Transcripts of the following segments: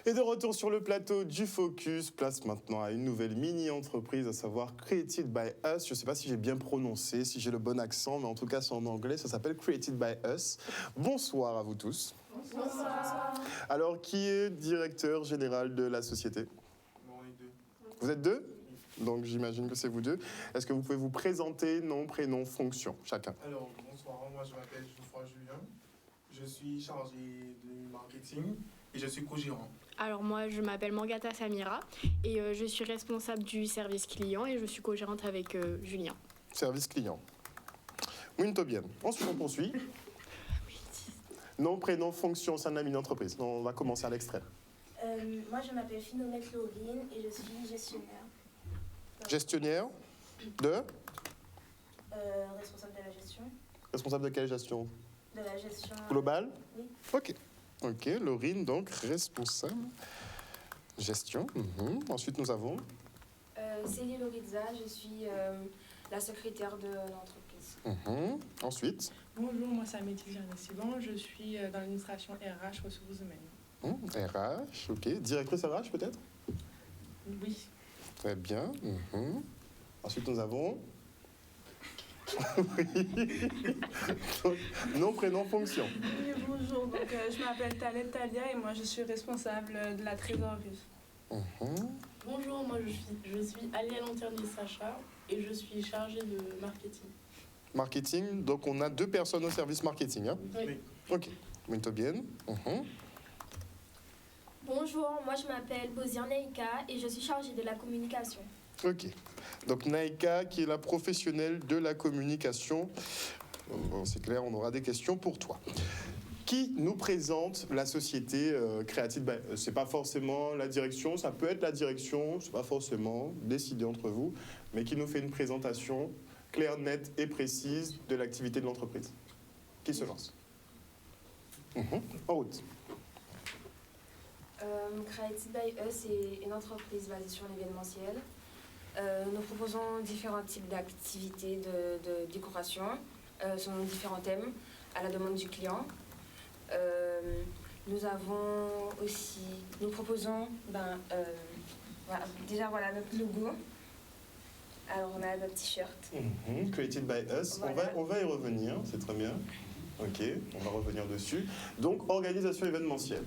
Et de retour sur le plateau du Focus, place maintenant à une nouvelle mini-entreprise, à savoir Created by Us. Je ne sais pas si j'ai bien prononcé, si j'ai le bon accent, mais en tout cas c'est en anglais, ça s'appelle Created by Us. Bonsoir à vous tous. Bonsoir. Alors, qui est directeur général de la société? On est deux. Vous êtes deux? Donc j'imagine que c'est vous deux. Est-ce que vous pouvez vous présenter, nom, prénom, fonction, chacun? Alors, bonsoir, moi je m'appelle Geoffroy Julien. Je suis chargé du marketing et je suis co-gérant. Alors moi, je m'appelle Mangata Samira et je suis responsable du service client et je suis co-gérante avec Julien. Service client. Muito bien. Ensuite, on poursuit. Nom, prénom, fonction au sein de la mini-entreprise. On va commencer à l'extrait. Moi, je m'appelle Phinomètre Laurine et je suis gestionnaire. Gestionnaire de? Responsable de la gestion. Responsable de quelle gestion? De la gestion... Globale? Oui. Ok. Ok, Laurine, donc responsable. Gestion. Ensuite, nous avons... Céline Lorizza, je suis la secrétaire de l'entreprise. Ensuite... Bonjour, moi c'est Amélie Gernet-Siban, je suis dans l'administration RH, ressources humaines. RH, ok. Directrice RH peut-être? Oui. Très bien. Ensuite, nous avons... Donc, nom, prénom, fonction. Oui, bonjour, donc, je m'appelle Talette Talia et moi je suis responsable de la trésorerie. Bonjour, moi je suis Alia Lanternier-Sacha et je suis chargée de marketing. Marketing, donc on a deux personnes au service marketing. Hein? Oui. Ok, muito bien. Bonjour, moi je m'appelle Bozir Neika et je suis chargée de la communication. Ok, donc Naïka qui est la professionnelle de la communication. Bon, c'est clair, on aura des questions pour toi. Qui nous présente la société Created by Us? C'est pas forcément la direction, ça peut être la direction, c'est pas forcément décidé entre vous, mais qui nous fait une présentation claire, nette et précise de l'activité de l'entreprise. Qui se lance? En route. Created by Us est une entreprise basée sur l'événementiel. Nous proposons différents types d'activités de décoration selon différents thèmes à la demande du client. Nous proposons voilà notre logo. Alors on a notre t-shirt. Created by Us. Voilà. On va y revenir, c'est très bien. Ok, on va revenir dessus. Donc, organisation événementielle.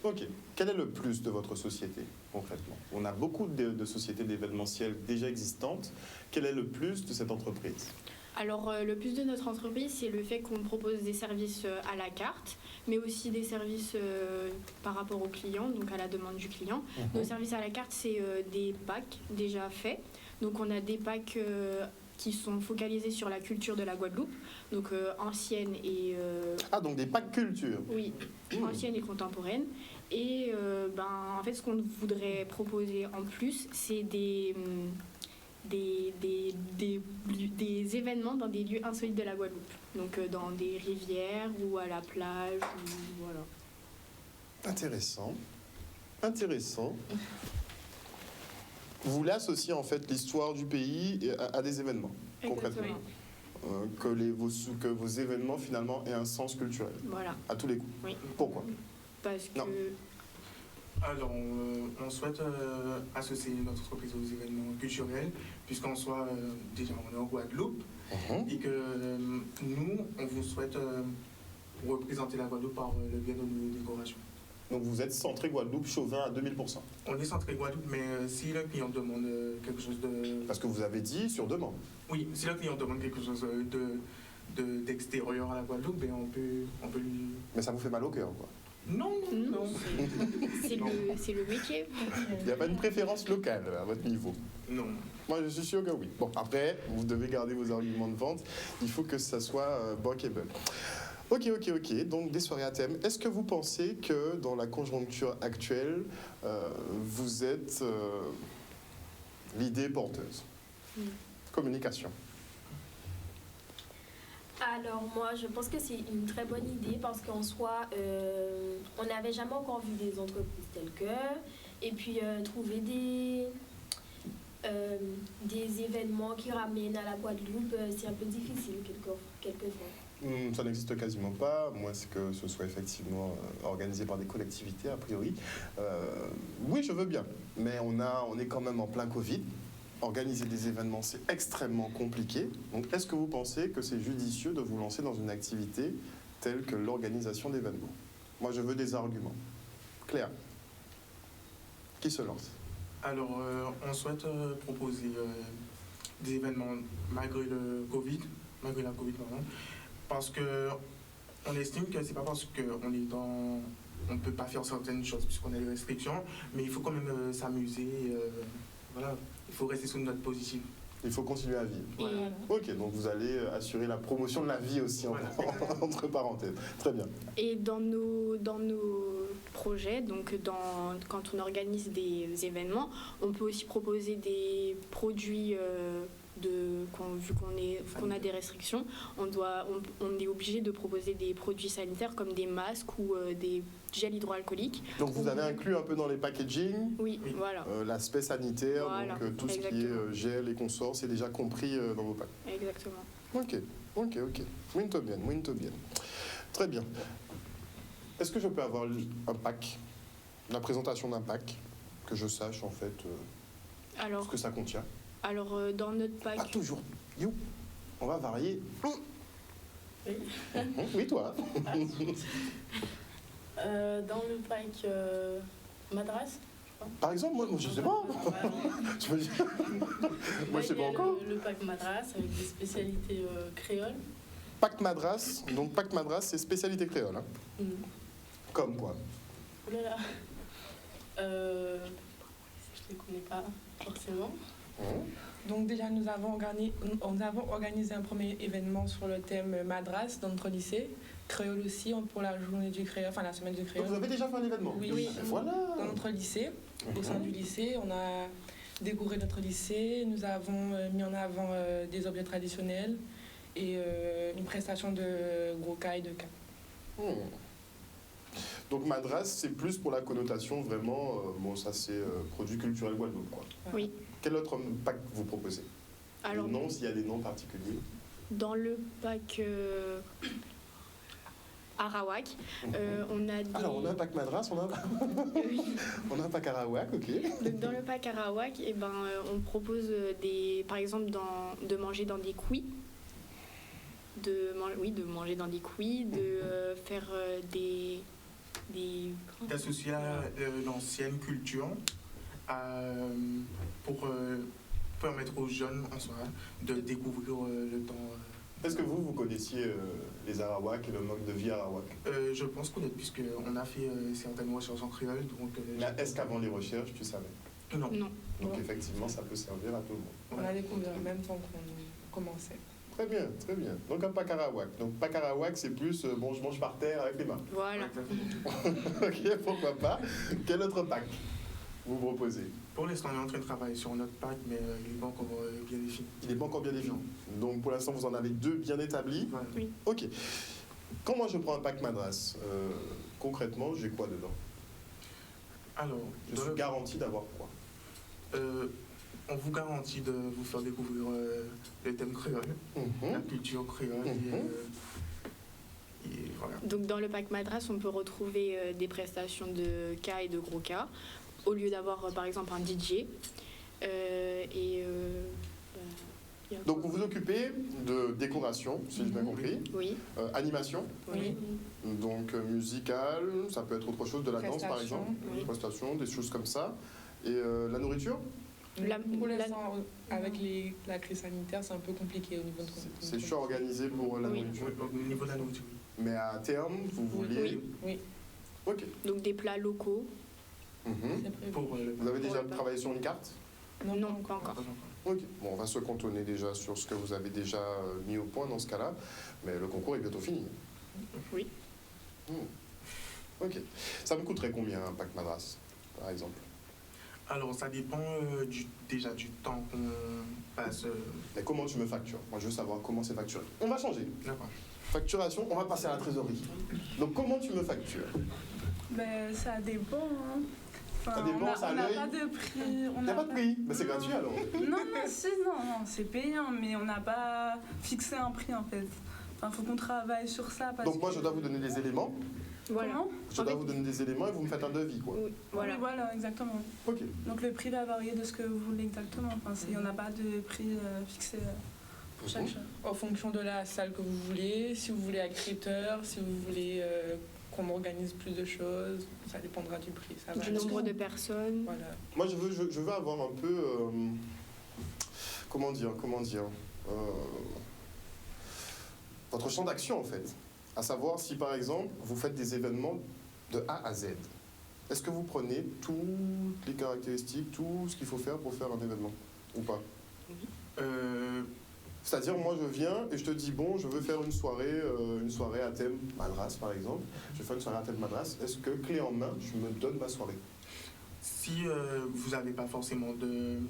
Ok. Quel est le plus de votre société, concrètement? On a beaucoup de sociétés d'événementiel déjà existantes. Quel est le plus de cette entreprise? Alors le plus de notre entreprise, c'est le fait qu'on propose des services à la carte, mais aussi des services par rapport au client, donc à la demande du client. Nos services à la carte, c'est des packs déjà faits. Donc on a des packs qui sont focalisés sur la culture de la Guadeloupe, donc ancienne et... donc des packs culture. Oui, ancienne et contemporaine. Et en fait, ce qu'on voudrait proposer en plus, c'est des événements dans des lieux insolites de la Guadeloupe. Donc dans des rivières ou à la plage, ou, voilà. Intéressant. Intéressant. Vous voulez associer en fait l'histoire du pays à des événements, concrètement. Que vos événements finalement aient un sens culturel. Voilà. À tous les coups. Oui. Pourquoi? Parce que... Non. Alors, on souhaite associer notre entreprise aux événements culturels, puisqu'en soit, déjà on est en Guadeloupe, et que nous, on vous souhaite représenter la Guadeloupe par le biais de nos décorations. Donc vous êtes centré Guadeloupe, Chauvin à 2000%. On est centré Guadeloupe, mais si le client demande quelque chose de... Parce que vous avez dit sur demande. Oui, si le client demande quelque chose d'extérieur à la Guadeloupe, ben on peut lui... Mais ça vous fait mal au cœur, quoi. Non. C'est le métier. Il n'y a pas une préférence locale à votre niveau? Non. Moi, je suis sûr que oui. Bon, après, vous devez garder vos arguments de vente. Il faut que ça soit bankable. Ok. Donc, des soirées à thème. Est-ce que vous pensez que dans la conjoncture actuelle, vous êtes l'idée porteuse? Communication. Alors moi je pense que c'est une très bonne idée parce qu'en soi on n'avait jamais encore vu des entreprises telles que, et puis trouver des événements qui ramènent à la Guadeloupe, c'est un peu difficile quelquefois. Ça n'existe quasiment pas, moins que ce soit effectivement organisé par des collectivités, a priori. Oui, je veux bien, mais on est quand même en plein Covid. Organiser des événements, c'est extrêmement compliqué. Donc, est-ce que vous pensez que c'est judicieux de vous lancer dans une activité telle que l'organisation d'événements? Moi, je veux des arguments. Claire, qui se lance? Alors, on souhaite proposer des événements malgré la Covid, pardon, parce que on estime que c'est pas parce qu'on est dans... On ne peut pas faire certaines choses puisqu'on a des restrictions, mais il faut quand même s'amuser. Voilà, il faut rester sur une note positive. Il faut continuer à vivre. Voilà. Ok, donc vous allez assurer la promotion de la vie aussi, Voilà. entre parenthèses. Très bien. Et dans nos projets, donc quand on organise des événements, on peut aussi proposer des produits vu qu'on a des restrictions, on est obligé de proposer des produits sanitaires comme des masques ou des gels hydroalcooliques. Donc vous avez inclus un peu dans les packaging Oui, voilà. l'aspect sanitaire, Voilà, donc tout ce qui est gel et consorts, c'est déjà compris dans vos packs. Exactement. Ok. Muito bien. Très bien. Est-ce que je peux avoir un pack, la présentation d'un pack, que je sache en fait ce que ça contient? Alors, dans notre pack... Pas toujours. You. On va varier. Oui. Oui, toi. Dans le pack Madras, Par exemple, moi je sais pas. Je me dis... moi je sais pas encore. Le pack Madras avec des spécialités créoles. Pack Madras. Donc Pack Madras, c'est spécialité créole. Hein. Comme quoi? Oh là là. Je ne les connais pas forcément. Donc déjà, nous avons organisé un premier événement sur le thème Madras dans notre lycée. Créole aussi, pour la journée du créole, enfin la semaine du créole. Donc vous avez déjà fait un événement? Oui. Voilà. Dans notre lycée, au sein du lycée, on a décoré notre lycée. Nous avons mis en avant des objets traditionnels et une prestation de gros cas et de cas. Donc Madras, c'est plus pour la connotation vraiment, ça c'est produit culturel Guadeloupe, quoi. Oui. Quel autre pack vous proposez? Alors, non, s'il y a des noms particuliers. dans le pack Arawak, on a des... Alors on a un pack Madras, on a un pack Arawak, ok. Donc, dans le pack Arawak, on propose par exemple de manger dans des couilles. De manger dans des couilles, de faire D'associer l'ancienne culture pour permettre aux jeunes en soi de découvrir le temps. Est-ce que vous connaissiez les Arawaks et le mode de vie Arawak? Je pense connaître puisqu'on a fait certaines recherches en créole. Mais est-ce qu'avant les recherches, tu savais? Non. Donc effectivement, ça peut servir à tout le monde. On a découvert en même temps qu'on commençait. Très bien. Donc un pack Arawak. Donc pack Arawak, c'est plus je mange par terre avec les mains. Voilà. Ok, pourquoi pas. Quel autre pack vous proposez? Pour l'instant, on est en train de travailler sur notre pack, mais il n'est pas encore bien défini. Il n'est pas encore bien défini. Donc pour l'instant, vous en avez 2 bien établis. Voilà. Oui. Ok. Quand moi je prends un pack Madras, concrètement, j'ai quoi dedans? Alors, Je suis garanti d'avoir quoi? on vous garantit de vous faire découvrir le thème créole, la culture créole. Et voilà. Donc dans le pack Madras, on peut retrouver des prestations de cas et de gros cas, au lieu d'avoir par exemple un DJ. Donc vous vous occupez de décoration, si j'ai bien compris, Oui. animation, Oui. donc musicale, ça peut être autre chose, de la danse par exemple, oui. prestations, des choses comme ça, et la nourriture? Pour l'instant, avec la crise sanitaire, c'est un peu compliqué au niveau de... C'est chaud organisé pour la Oui. nourriture. Au niveau de la nourriture. Mais à terme, vous voulez... Oui. Ok. Donc des plats locaux. Mhm. C'est prévu. Pour Vous avez déjà Ouais, pas. travaillé sur une carte? Non, pas encore. Ok. Bon, on va se cantonner déjà sur ce que vous avez déjà mis au point dans ce cas-là, mais le concours est bientôt fini. Oui. Ok. Ça me coûterait combien un pack Madras, par exemple? Alors, ça dépend déjà du temps qu'on passe. Et comment tu me factures? Moi, je veux savoir comment c'est facturé. On va changer. D'accord. Facturation, on va passer à la trésorerie. Donc, comment tu me factures? Ben, ça dépend. Hein. Enfin, Ça dépend, ça on n'a l'œil. pas de prix. Il n'y a pas de prix, mais c'est gratuit alors. Non, c'est payant, mais on n'a pas fixé un prix en fait. faut qu'on travaille sur ça. Parce Donc moi, je dois vous donner des éléments. Voilà. Comment Je dois vous donner des éléments et vous me faites un devis, quoi. Oui, voilà. Oui, voilà, exactement. Ok. Donc le prix va varier de ce que vous voulez exactement. Il n'y en a pas de prix fixé pour chaque chose. En fonction de la salle que vous voulez, si vous voulez accréditeur, si vous voulez qu'on organise plus de choses, ça dépendra du prix. Ça va. Du nombre de personnes. Voilà. Moi, je veux avoir un peu... comment dire votre champ d'action, en fait. À savoir si, par exemple, vous faites des événements de A à Z. Est-ce que vous prenez toutes les caractéristiques, tout ce qu'il faut faire pour faire un événement ou pas? C'est-à-dire, moi, je viens et je te dis, bon, je veux faire une soirée à thème Madras, par exemple. Je vais faire une soirée à thème Madras. Est-ce que, clé en main, je me donne ma soirée? Si vous n'avez pas forcément de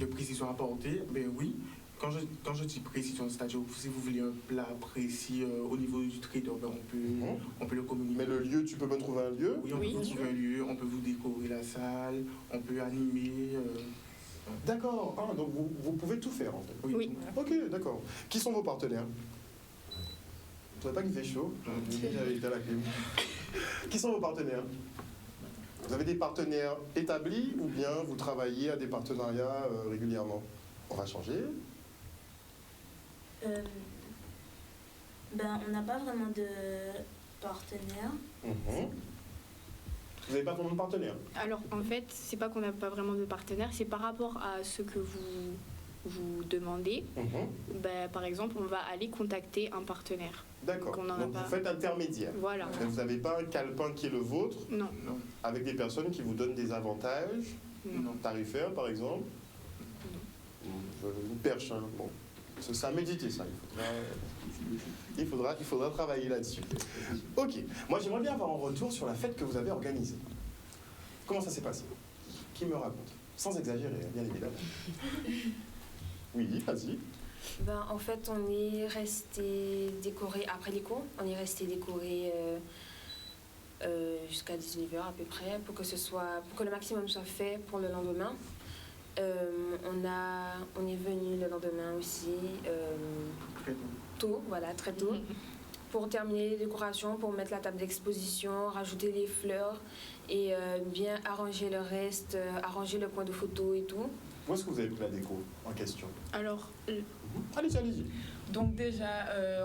précision à apporter, ben oui. Quand je dis précision, c'est-à-dire si vous voulez un plat précis au niveau du trader, ben on peut le communiquer. Mais le lieu, tu peux me trouver un lieu? Oui, on peut vous trouver un lieu, on peut vous décorer la salle, on peut animer. D'accord, donc vous pouvez tout faire en fait. Oui. Ok, d'accord. Qui sont vos partenaires? Vous ne trouvez pas qu'il fait chaud? J'avais été à la clim. Qui sont vos partenaires? Vous avez des partenaires établis ou bien vous travaillez à des partenariats régulièrement? On va changer. On n'a pas vraiment de partenaire. Vous n'avez pas vraiment de partenaire? Alors en fait, c'est pas qu'on n'a pas vraiment de partenaire, c'est par rapport à ce que vous demandez. Par exemple, on va aller contacter un partenaire. D'accord. Donc, Donc vous faites intermédiaire. Voilà. Mais vous n'avez pas un calepin qui est le vôtre? Non. Avec des personnes qui vous donnent des avantages tarifaires, par exemple? Une perche, hein. Bon. C'est à méditer, ça. Il faudra travailler là-dessus. Ok. Moi, j'aimerais bien avoir un retour sur la fête que vous avez organisée. Comment ça s'est passé? Qui me raconte? Sans exagérer, bien évidemment. Oui, vas-y. En fait, on est resté décoré après les cours. On est resté décoré jusqu'à 19h à peu près pour que le maximum soit fait pour le lendemain. On est venu le lendemain aussi très tôt, pour terminer les décorations, pour mettre la table d'exposition, rajouter les fleurs et bien arranger le reste, arranger le point de photo et tout. Où est-ce que vous avez pris la déco en question? Alors, allez-y. Donc déjà,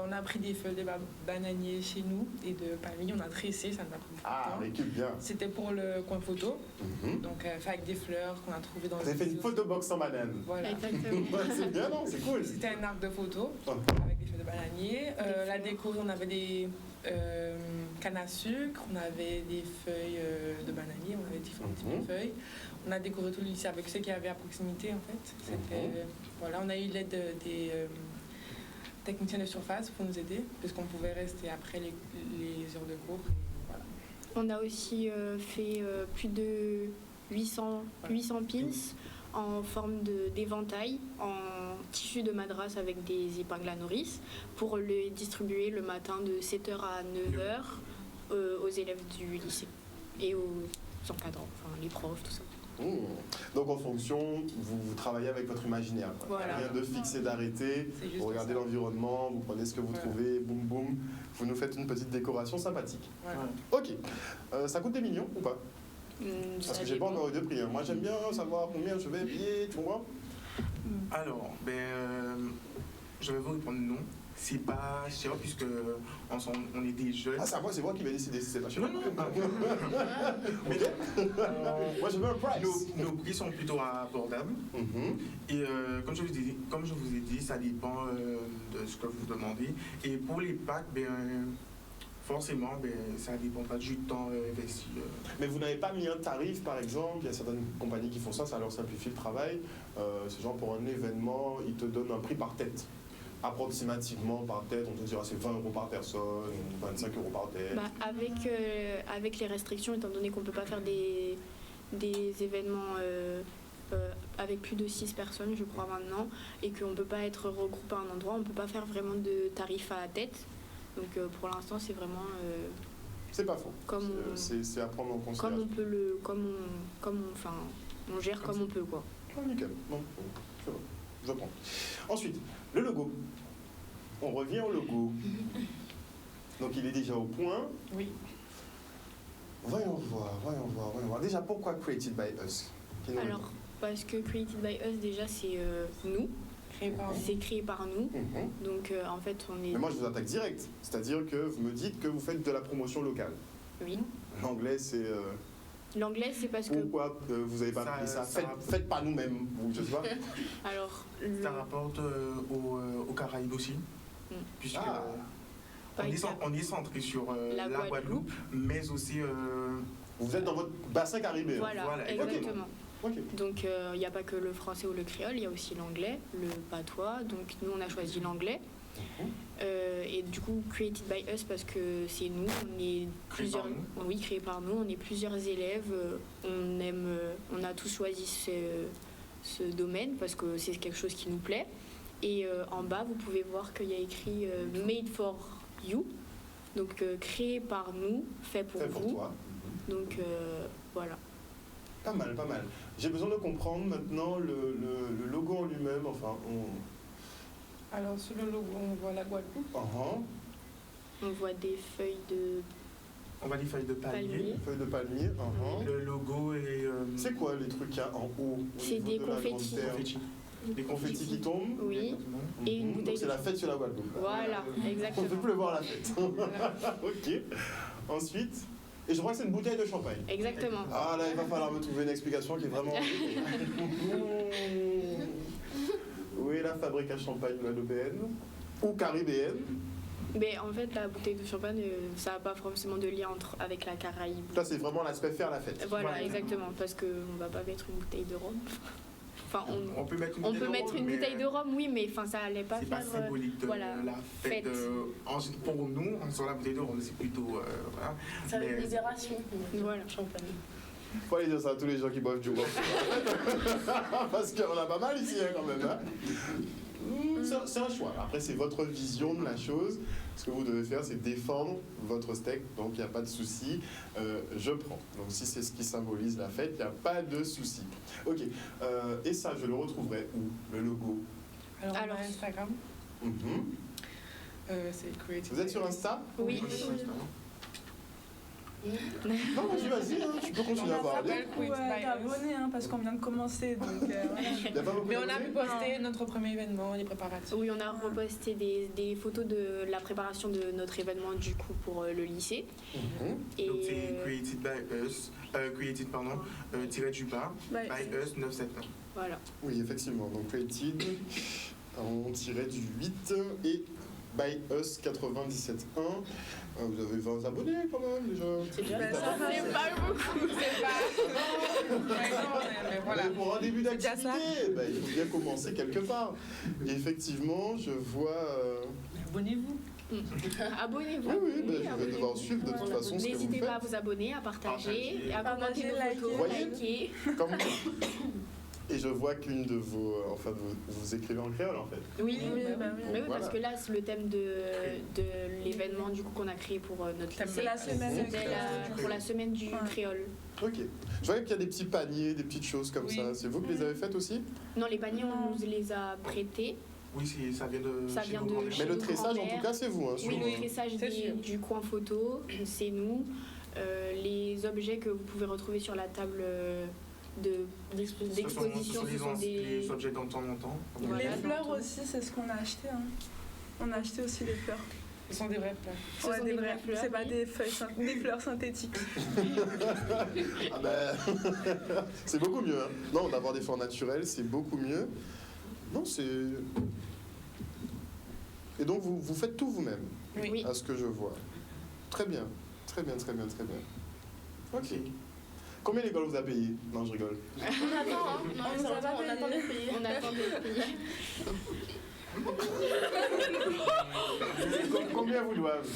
on a pris des feuilles de bananier chez nous et de palmier, on a tressé, ça nous a pris beaucoup de temps. L'équipe, bien. C'était pour le coin photo, donc fait avec des fleurs qu'on a trouvées dans Vous avez fait une photobox en banane. Voilà. exactement. C'est bien, non? C'est cool. C'était un arc de photo avec des feuilles de bananier. La déco, on avait des cannes à sucre, on avait des feuilles de bananier, on avait différents types de feuilles. On a décoré tout le lycée avec ce qu'il y avait à proximité en fait. Voilà, on a eu l'aide des techniciens de surface pour nous aider, puisqu'on pouvait rester après les heures de cours. Voilà. On a aussi fait plus de 800 pins en forme d'éventail, en tissu de madras avec des épingles à nourrice, pour les distribuer le matin de 7h à 9h aux élèves du lycée et aux encadrants, enfin les profs, tout ça. Donc en fonction, vous travaillez avec votre imaginaire. Voilà. Rien de fixé, d'arrêté. Vous regardez l'environnement, vous prenez ce que vous trouvez, boum boum. Vous nous faites une petite décoration sympathique. Ok. Ça coûte des millions ou pas? Parce que j'ai pas encore eu de prix. Moi j'aime bien savoir combien je vais payer, tu vois. Alors, je vais vous répondre non. C'est pas cher puisque on est des jeunes. C'est moi qui vais décider si c'est pas cher. Non. Moi je veux un price. Nos prix sont plutôt abordables. Et comme je vous ai dit, ça dépend de ce que vous demandez. Et pour les packs, forcément, ça dépend pas du temps investi. Mais vous n'avez pas mis un tarif, par exemple? Il y a certaines compagnies qui font ça, ça leur simplifie le travail. C'est genre pour un événement, ils te donnent un prix par tête. Approximativement par tête, on te dira c'est 20 € par personne, 25 € par tête. Avec les restrictions, étant donné qu'on ne peut pas faire des événements avec plus de 6 personnes, je crois maintenant, et qu'on ne peut pas être regroupé à un endroit, on ne peut pas faire vraiment de tarifs à tête. Donc pour l'instant, c'est vraiment... c'est pas faux. C'est à prendre en considération. On gère comme on peut, quoi. Nickel. Bon, c'est bon. Je prends. Ensuite, le logo. On revient au logo. Donc il est déjà au point. Oui. Voyons voir. Déjà, pourquoi Created by Us? Alors, parce que Created by Us, déjà, c'est nous. Créé par nous. C'est créé par nous. Donc, en fait, on est... Mais moi, je vous attaque direct. C'est-à-dire que vous me dites que vous faites de la promotion locale. Oui. L'anglais, c'est... L'anglais, c'est parce que... Pourquoi vous n'avez pas Ça- pris ça? ça- Faites pas nous-mêmes, vous, je sais pas. Alors, Ça rapporte aux Caraïbes aussi, puisque Ah. on est centré sur La la Guadeloupe, mais aussi... Vous êtes dans votre bassin caribéen. Voilà, Voilà, exactement. Ok. Donc, il n'y a pas que le français ou le créole, il y a aussi l'anglais, le patois. Donc, nous, on a choisi l'anglais. Et du coup, Created by Us, parce que c'est nous, on est plusieurs... par Oui, créé par nous, on est plusieurs élèves. On a tous choisi ce domaine parce que c'est quelque chose qui nous plaît. Et en bas, vous pouvez voir qu'il y a écrit Made for You. Donc, créé par nous, fait pour Fait pour vous. toi. Donc, voilà. Pas mal. J'ai besoin de comprendre maintenant le logo en lui-même. Enfin, Alors, sur le logo, on voit la Guadeloupe. On voit des feuilles de On va des feuilles de palmier. palmier. Feuille de palmier. Le logo est... C'est quoi les trucs qu'il y a en haut? Au C'est niveau des de la confettis. grande terre? confettis. Des confettis qui tombent? Oui. Et une Donc bouteille c'est de la fête sur la Guadeloupe. Voilà, On ne exactement. peut plus voir la fête. Ok. Ensuite, et je crois que c'est une bouteille de champagne. Exactement. Ah là, il va falloir me trouver une explication qui est vraiment... Où est la fabrique à champagne guadeloupéenne? Ou caribéenne? Mais en fait, la bouteille de champagne, ça n'a pas forcément de lien avec la Caraïbe. Ça, c'est vraiment l'aspect faire la fête. Voilà, Voilà. exactement. Parce qu'on ne va pas mettre une bouteille de rhum. Enfin, On peut mettre une on bouteille peut de mettre rhum, une mais bouteille de rhum, oui, mais enfin, ça allait pas c'est faire... pas symbolique de voilà, la fête. fête. Pour nous, sur la bouteille de rhum, c'est plutôt... voilà. Ça Mais- une libération. Voilà. Champagne. Faut aller dire ça à tous les gens qui boivent du rhum. Parce qu'on a pas mal ici, hein, quand même. Hein. C'est un choix. Après, c'est votre vision de la chose. Ce que vous devez faire, c'est défendre votre steak. Donc, il n'y a pas de souci. Je prends. Donc, si c'est ce qui symbolise la fête, il n'y a pas de souci. Ok. Et ça, je le retrouverai où? Le logo. Alors, on Alors, a Instagram. C'est Created Vous êtes by sur Us. Insta? Oui. Non, vas-y, hein, tu peux continuer à On parler. s'appelle Created by Us. T'abonner hein, parce qu'on vient de commencer. Donc, voilà. Il y a pas beaucoup Mais on a d'abonnés? pu poster notre premier événement, les préparatifs. Oui, on a reposté des photos de la préparation de notre événement, du coup, pour le lycée. Et Donc c'est Created by Us, tiré du bas, By by Us 971. voilà. Oui, effectivement. Donc, Created, on tirait du 8 et by Us 97.1. Vous avez 20 abonnés quand même déjà. C'est déjà Ben, ça. ça va, C'est pas beaucoup. C'est pas. Mais voilà. Mais pour un début C'est déjà d'activité, il faut bien commencer quelque part. Et effectivement, je vois... Abonnez-vous. Abonnez-vous. Oui, je vais abonnez-vous. devoir suivre de toute façon ce que vous N'hésitez pas à faites. vous abonner, à partager, à commenter Partager, nos liker. photos, Voyez. liker. Comme... Et je vois qu'une de vos... Enfin, vous écrivez en créole en fait. Oui, Oui, bah oui. Mais oui, Voilà. parce que là, c'est le thème de l'événement du coup qu'on a créé pour notre Thème lycée. C'est la semaine du C'était créole. pour la semaine du Ouais. créole. Ok. Je vois qu'il y a des petits paniers, des petites choses comme Oui. ça. C'est vous qui les avez faites aussi? Non, les paniers, on nous les a prêtés. Oui, ça vient de Ça chez vient nos de grands-mères. chez Mais le nos tressage en grands-mères. tout cas, c'est vous. Hein, Oui, sur- le tressage C'est sûr. du coin photo, c'est nous. Les objets que vous pouvez retrouver sur la table d'exposition, ce sont les des... objets dans le temps longtemps. Voilà, Les donc, fleurs aussi, c'est ce qu'on a acheté. Hein. On a acheté aussi des fleurs. Ce sont des vrais plats. Ce sont des vraies fleurs, C'est pas oui. des feuilles, des fleurs synthétiques. Ah ben, c'est beaucoup mieux. Hein. Non, d'avoir des fleurs naturelles, c'est beaucoup mieux. Non, c'est... Et donc, vous faites tout vous-même, Oui. à ce que je vois. Très bien. Très bien, très bien, très bien. Ok. Combien l'école vous a payé? Non, je rigole. On attend, hein. Non, On mais nous a sérieusement, pas on attend d'être payé. On attend de payer. Combien vous doivent?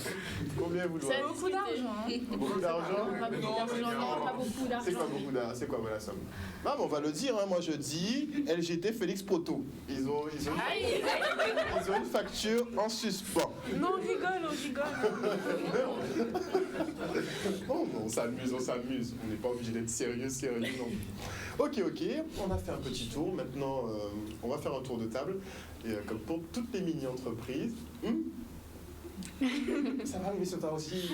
Combien vous Ça doivent? Beaucoup d'argent. Hein. Beaucoup d'argent? Pas beaucoup d'argent, non, pas beaucoup C'est d'argent. quoi beaucoup d'argent? C'est quoi la somme? Non, mais on va le dire, hein. Moi je dis LGT Félix Proto. Ils ont une facture en suspens. Non, on rigole. Oh, on s'amuse. On n'est pas obligé d'être sérieux non. Ok. On a fait un petit tour. Maintenant, on va faire un tour de table. Et comme pour toutes les mini-entreprises, ça va, mais c'est toi aussi.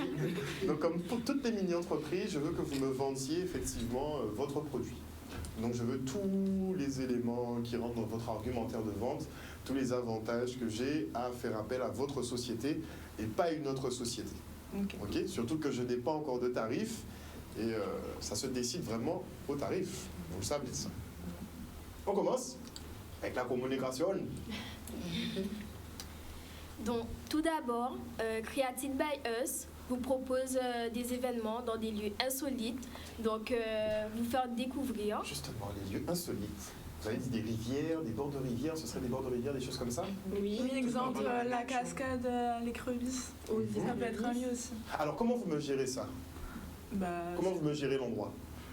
Donc, comme pour toutes les mini-entreprises, je veux que vous me vendiez effectivement votre produit. Donc, je veux tous les éléments qui rentrent dans votre argumentaire de vente, tous les avantages que j'ai à faire appel à votre société et pas une autre société. Ok. Surtout que je n'ai pas encore de tarif et ça se décide vraiment au tarif. Vous le savez ça. On commence avec la communication. Donc, tout d'abord, Created by Us vous propose des événements dans des lieux insolites, donc vous faire découvrir. Justement, les lieux insolites. Vous avez dit des rivières, des bords de rivières, ce serait des bords de rivières, des choses comme ça? Oui, exemple, la cascade, l'écrevisse. Ça peut être un lieu aussi. Alors, comment vous me gérez ça? Comment vous me gérez l'endroit?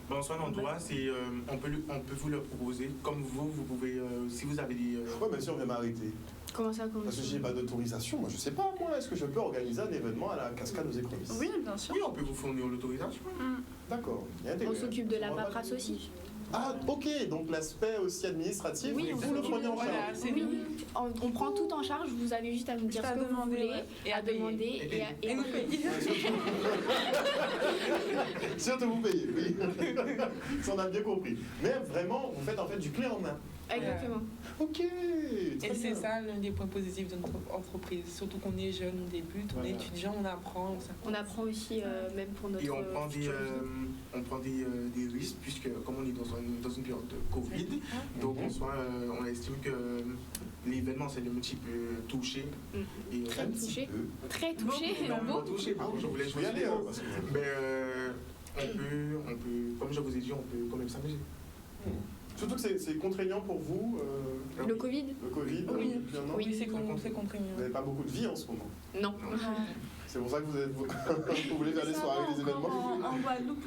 En soi, l'endroit, c'est, on peut vous le proposer. Comme vous pouvez, si vous avez des... Ouais, mais si on vient m'arrêter. Comment ça? Parce que j'ai pas d'autorisation. Moi, je sais pas, moi, est-ce que je peux organiser un événement à la cascade aux écrevisses? Oui, bien sûr. Oui, on peut vous fournir l'autorisation. D'accord. On s'occupe de la paperasse aussi. Ah, ok, donc l'aspect aussi administratif, Oui, vous le prenez en charge. Oui, on prend tout en charge, vous avez juste à nous dire ce que vous voulez, Et à demander et à nous payer. Surtout vous payez, oui. Ça, on a bien compris. Mais vraiment, vous faites en fait du clé en main. Exactement. Ok. Et c'est ça l'un des points positifs de notre entreprise. Surtout qu'on est jeune, on débute, on est étudiant, on apprend. On apprend aussi, même pour notre... Et on prend des risques, puisque comme on est dans une période de Covid, donc on estime que l'événement c'est un petit peu touché. Et Très touché. Très touché. Non, pas touché, je voulais y aller. Mais on peut, comme je vous ai dit, on peut quand même s'amuser. Surtout que c'est contraignant pour vous. Le Covid? Le Covid, Oui, non? oui, c'est contraignant. Vous n'avez pas beaucoup de vie en ce moment. Non. C'est pour ça que vous voulez faire des soirées, des événements. En Guadeloupe,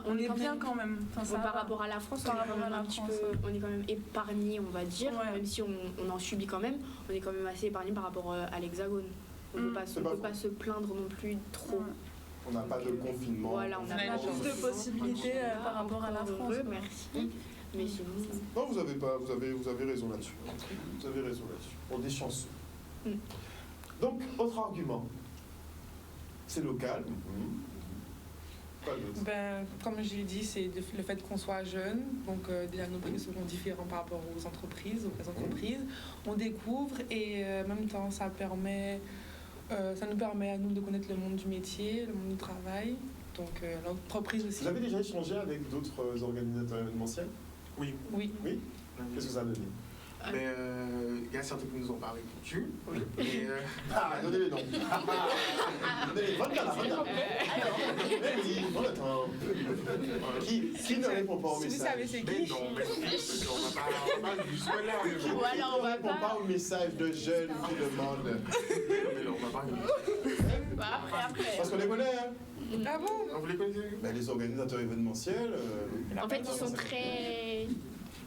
on est bien quand même. Enfin, ça par va. rapport à la France, Par rapport à la France, on est quand même épargné, on va dire, même si on en subit quand même, on est quand même assez épargné par rapport à l'Hexagone. On ne peut pas se plaindre non plus trop. On n'a pas de confinement. Voilà, on a plus de possibilités par rapport à la France. Merci. Mais sinon... Non, vous avez raison là-dessus. Vous avez raison là-dessus. On est chanceux. Donc, autre argument. C'est local. Quoi d'autre? Comme je l'ai dit, c'est le fait qu'on soit jeune. Donc, déjà, nos prix seront différents par rapport aux entreprises, aux entreprises. On découvre et en même temps, ça nous permet à nous de connaître le monde du métier, le monde du travail. Donc, l'entreprise aussi. Vous avez déjà échangé avec d'autres organisateurs événementiels? Oui. Oui. Oui? Qu'est-ce que ça a donné? Mais il y a certains qui nous ont pas répondu. Donnez les noms. Donnez les noms. Qui ne répond pas au message? Vous savez c'est qui? Non, on va pas jusque-là. Ou alors on va répond pas au message de jeunes qui demandent. Mais non, on va pas. Après. Parce qu'on les connaît, hein? Ah bon? Vous les connaissez? Les organisateurs événementiels. En fait, ils sont très...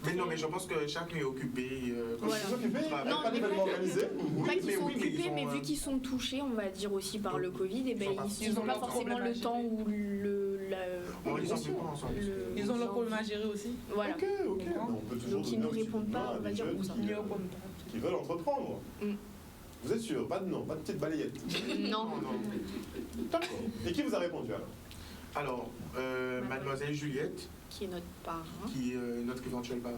Mais non, mais je pense que chacun est occupé. Voilà. Ils sont occupés, Non, pas d'événements organisés. Pas qu'ils sont occupés, ils ont, mais vu qu'ils sont touchés, on va dire aussi par le Covid, et ils ont n'ont pas leur forcément problème à le temps ou Ils ont leur problème à gérer aussi. Voilà. Ok. Mais on peut toujours Donc ils ne nous répondent pas, on va dire pour ça. Qui veulent entreprendre. Vous êtes sûr? Pas de nom, pas de petite balayette. Non. Et qui vous a répondu alors? Alors, mademoiselle Juliette, Qui est notre parrain. qui est notre éventuel parrain.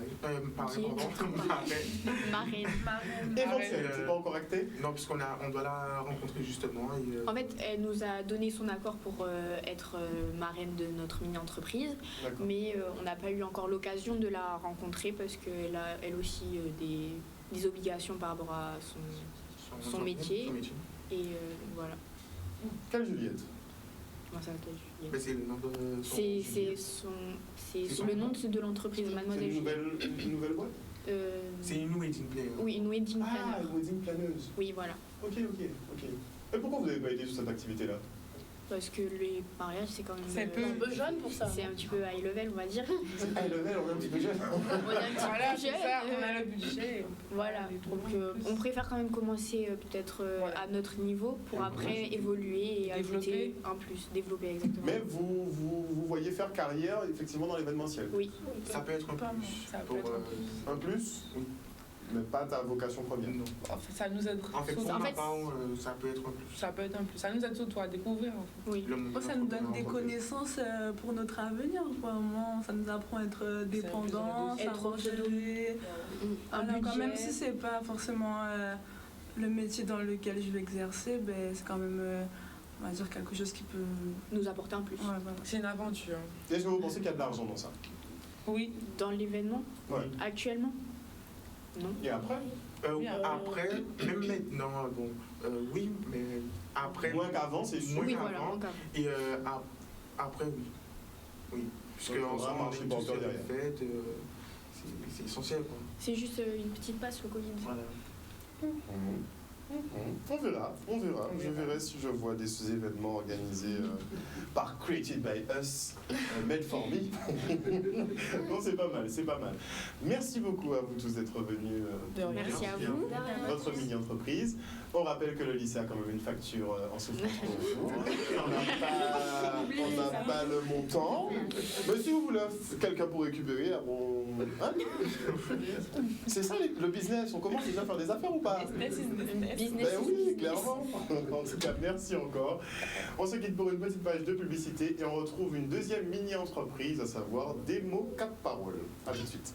Marraine. Éventuel, c'est pas encore acté? Non, puisqu'on doit la rencontrer justement. En fait, elle nous a donné son accord pour être marraine de notre mini-entreprise, mais on n'a pas eu encore l'occasion de la rencontrer parce qu'elle a elle aussi des obligations par rapport à son métier. Et voilà. Quelle Juliette? Comment ça s'appelle Juliette? Mais c'est le nom de c'est le nom de l'entreprise, Mademoiselle Juliette. C'est une nouvelle boîte? C'est une wedding planner. Oui, une wedding planner. Ah, une wedding planeuse. Oui, voilà. Ok. Et pourquoi vous n'avez pas été sur cette activité-là? Parce que les mariages, c'est quand même... C'est un peu jeune pour ça. C'est un petit peu high level, on va dire. High level, on est un petit peu jeune. On est un petit Voilà, peu c'est jeune. ça, on a le budget. Voilà, donc on préfère quand même commencer peut-être à notre niveau pour après évoluer et ajouter un plus, développer exactement. Mais vous voyez faire carrière effectivement dans l'événementiel? Oui. Ça peut être un plus. Ça peut être un plus? Oui. mais pas ta vocation première. Non. En fait, ça nous aide En fait, surtout- pour en ma fait, part, ça peut être un plus. ça peut être un plus. Ça nous aide surtout à découvrir. En fait. Oui. Le monde Moi, ça nous donne des entrepreneur. connaissances pour notre avenir. Quoi. Moi, ça nous apprend à être dépendants, Être savoir gérer. Un Alors, quand même budget. si c'est pas forcément le métier dans lequel je vais exercer, ben, c'est quand même, on va dire, quelque chose qui peut... Nous apporter un plus. Ouais, voilà. C'est une aventure. Est-ce que vous pensez qu'il y a de l'argent dans ça? Oui. Dans l'événement, Ouais. actuellement? Non. Et après? Oui, Après, même maintenant, bon, oui, mais après. Moins qu'avant, c'est sûr. Moins Oui, qu'avant. voilà, encore. Et après, oui. Oui. Puisque Donc, on en va ce moment, marcher avec pour tout ce encore qu'elle a derrière. fait, c'est essentiel, quoi. C'est juste une petite passe, le Covid. Voilà. On verra. Je verrai si je vois des événements organisés par Created by Us, Made for Me. Non, c'est pas mal. Merci beaucoup à vous tous d'être venus. De rien. Merci à Bien. vous. Votre mini-entreprise. On rappelle que le lycée a quand même une facture en souffrance pour vous. On n'a pas le montant. Mais si vous voulez quelqu'un pour récupérer, hein? C'est ça le business. On commence déjà à faire des affaires ou pas? Business. Ben oui, clairement. En tout cas, merci encore. On se quitte pour une petite page de publicité et on retrouve une deuxième mini-entreprise, à savoir Démo Cap Parole. A tout de suite.